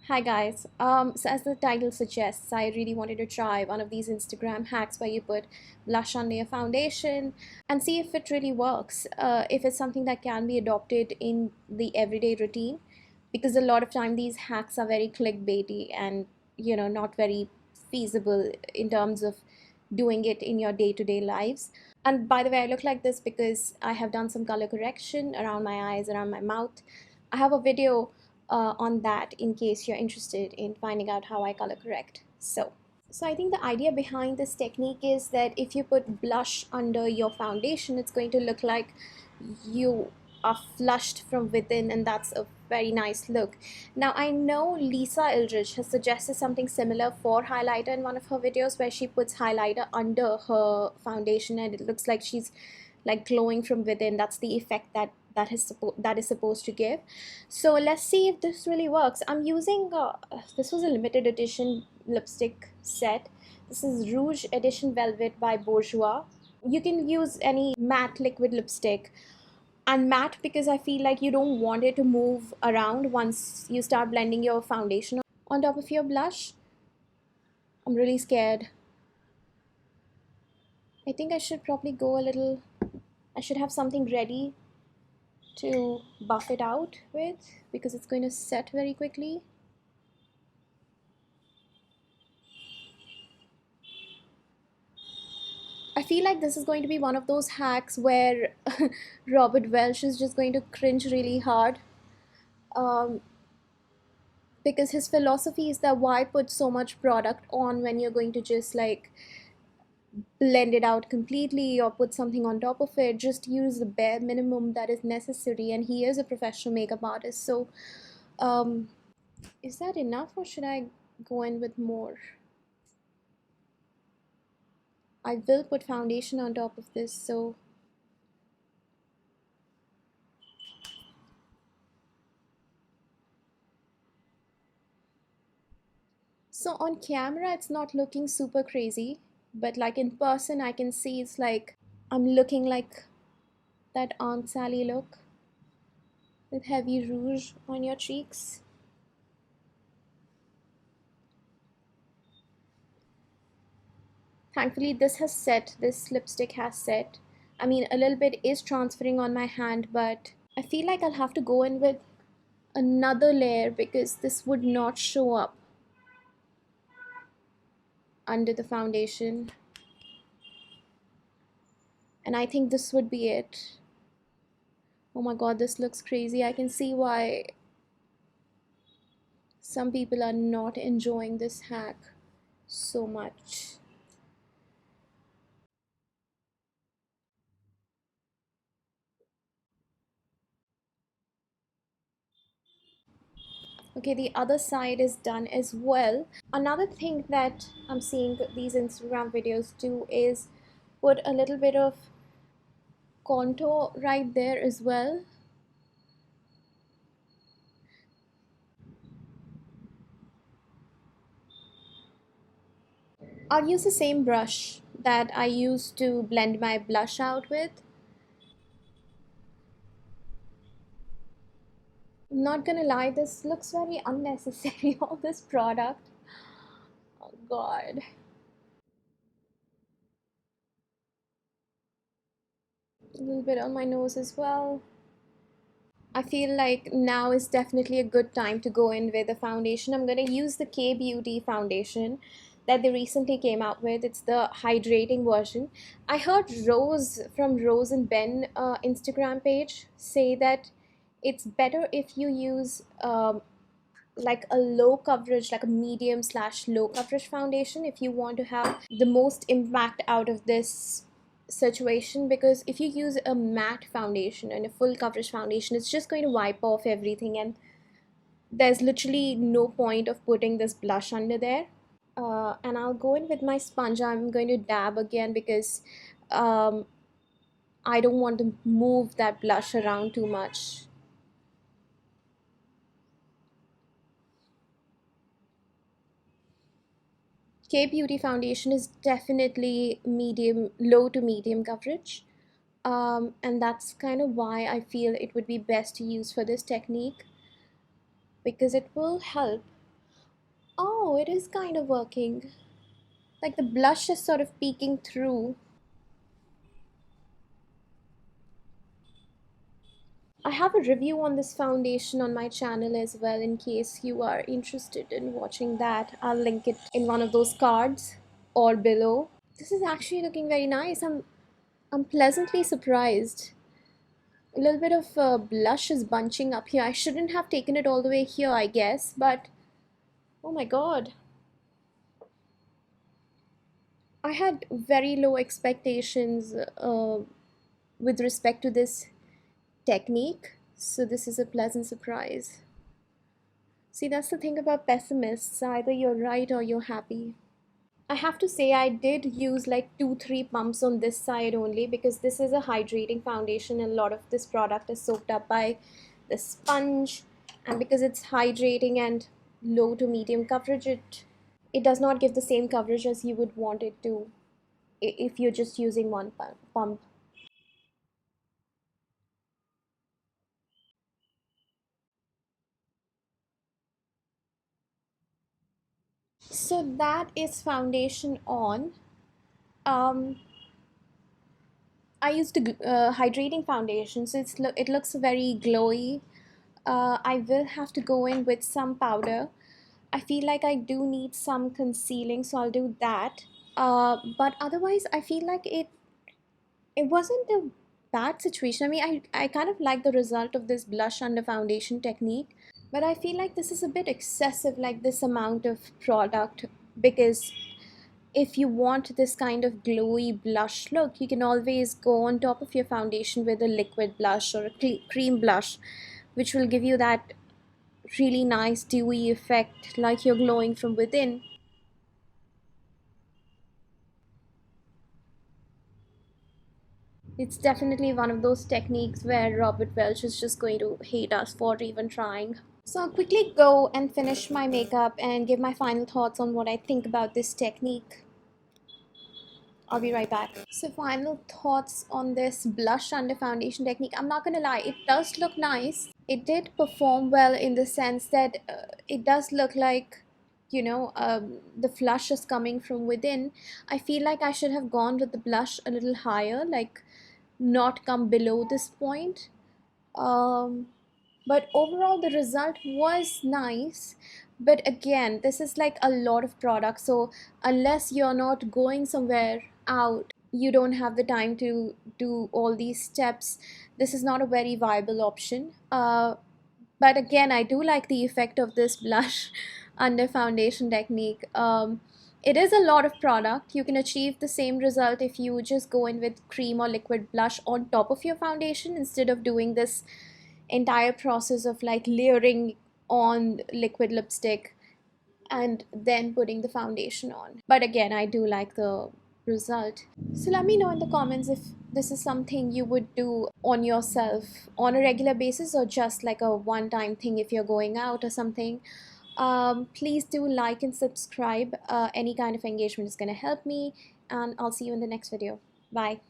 Hi guys. So as the title suggests, I really wanted to try one of these Instagram hacks where you put blush under your foundation and see if it really works. If it's something that can be adopted in the everyday routine, because a lot of time these hacks are very clickbaity and not very feasible in terms of doing it in your day-to-day lives. And by the way, I look like this because I have done some color correction around my eyes, around my mouth. I have a video on that in case you're interested in finding out how I color correct. So I think the idea behind this technique is that if you put blush under your foundation, it's going to look like you are flushed from within, and that's a very nice look. Now, I know Lisa Eldridge has suggested something similar for highlighter in one of her videos where she puts highlighter under her foundation and it looks like she's like glowing from within. That's the effect that is supposed to give. So let's see if this really works. I'm using this was a limited edition lipstick set. This is Rouge Edition Velvet by Bourjois. You can use any matte liquid lipstick, and matte because I feel like you don't want it to move around once you start blending your foundation on top of your blush. I'm really scared. I think I should probably go a little, I should have something ready to buff it out with because it's going to set very quickly. I feel like this is going to be one of those hacks where Robert Welsh is just going to cringe really hard, um, because his philosophy is that why put so much product on when you're going to just like blend it out completely or put something on top of it. Just use the bare minimum that is necessary, and he is a professional makeup artist. So um, is that enough or should I go in with more? I will put foundation on top of this, so on camera it's not looking super crazy, but like in person I can see it's like I'm looking like that Aunt Sally look with heavy rouge on your cheeks. Thankfully this has set, this lipstick has set. I mean, a little bit is transferring on my hand, but I feel like I'll have to go in with another layer because this would not show up under the foundation. And I think this would be it. Oh my god, this looks crazy. I can see why some people are not enjoying this hack so much. Okay, the other side is done as well. Another thing that I'm seeing these Instagram videos do is put a little bit of contour right there as well. I'll use the same brush that I used to blend my blush out with. I'm not gonna lie, this looks very unnecessary, all this product. Oh god. A little bit on my nose as well. I feel like now is definitely a good time to go in with a foundation. I'm going to use the Kay Beauty foundation that they recently came out with. It's the hydrating version. I heard Rose from Rose and Ben Instagram page say that it's better if you use like a low coverage, like a medium slash low coverage foundation if you want to have the most impact out of this situation, because if you use a matte foundation and a full coverage foundation, it's just going to wipe off everything and there's literally no point of putting this blush under there. And I'll go in with my sponge. I'm going to dab again because um, I don't want to move that blush around too much. K Beauty foundation is definitely medium, low to medium coverage. And that's kind of why I feel it would be best to use for this technique, because it will help. Oh, it is kind of working. Like the blush is sort of peeking through. I have a review on this foundation on my channel as well in case you are interested in watching that. I'll link it in one of those cards or below. This is actually looking very nice. I'm pleasantly surprised. A little bit of blush is bunching up here. I shouldn't have taken it all the way here, I guess, but oh my god. I had very low expectations with respect to this technique, so this is a pleasant surprise. See, that's the thing about pessimists. Either you're right or you're happy. I have to say, I did use like 2-3 pumps on this side only because this is a hydrating foundation and a lot of this product is soaked up by the sponge. And because it's hydrating and low to medium coverage, it does not give the same coverage as you would want it to if you're just using one pump. So that is foundation on. Um, I used a hydrating foundation, so it looks very glowy. I will have to go in with some powder. I feel like I do need some concealing, so I'll do that. But otherwise, I feel like it wasn't a bad situation. I mean, I kind of like the result of this blush under foundation technique, but I feel like this is a bit excessive, like this amount of product, because if you want this kind of glowy blush look, you can always go on top of your foundation with a liquid blush or a cream blush, which will give you that really nice dewy effect like you're glowing from within. It's definitely one of those techniques where Robert Welch is just going to hate us for even trying. So I'll quickly go and finish my makeup and give my final thoughts on what I think about this technique. I'll be right back. So final thoughts on this blush under foundation technique. I'm not gonna lie, it does look nice. It did perform well in the sense that it does look like, the flush is coming from within. I feel like I should have gone with the blush a little higher, like not come below this point. Um, but overall the result was nice, but again, this is like a lot of product, so unless you're not going somewhere out, you don't have the time to do all these steps, this is not a very viable option. But again, I do like the effect of this blush under foundation technique. It is a lot of product. You can achieve the same result if you just go in with cream or liquid blush on top of your foundation instead of doing this entire process of like layering on liquid lipstick and then putting the foundation on. But again, I do like the result. So let me know in the comments if this is something you would do on yourself on a regular basis or just like a one-time thing if you're going out or something. Please do like and subscribe. Any kind of engagement is going to help me, and I'll see you in the next video. Bye.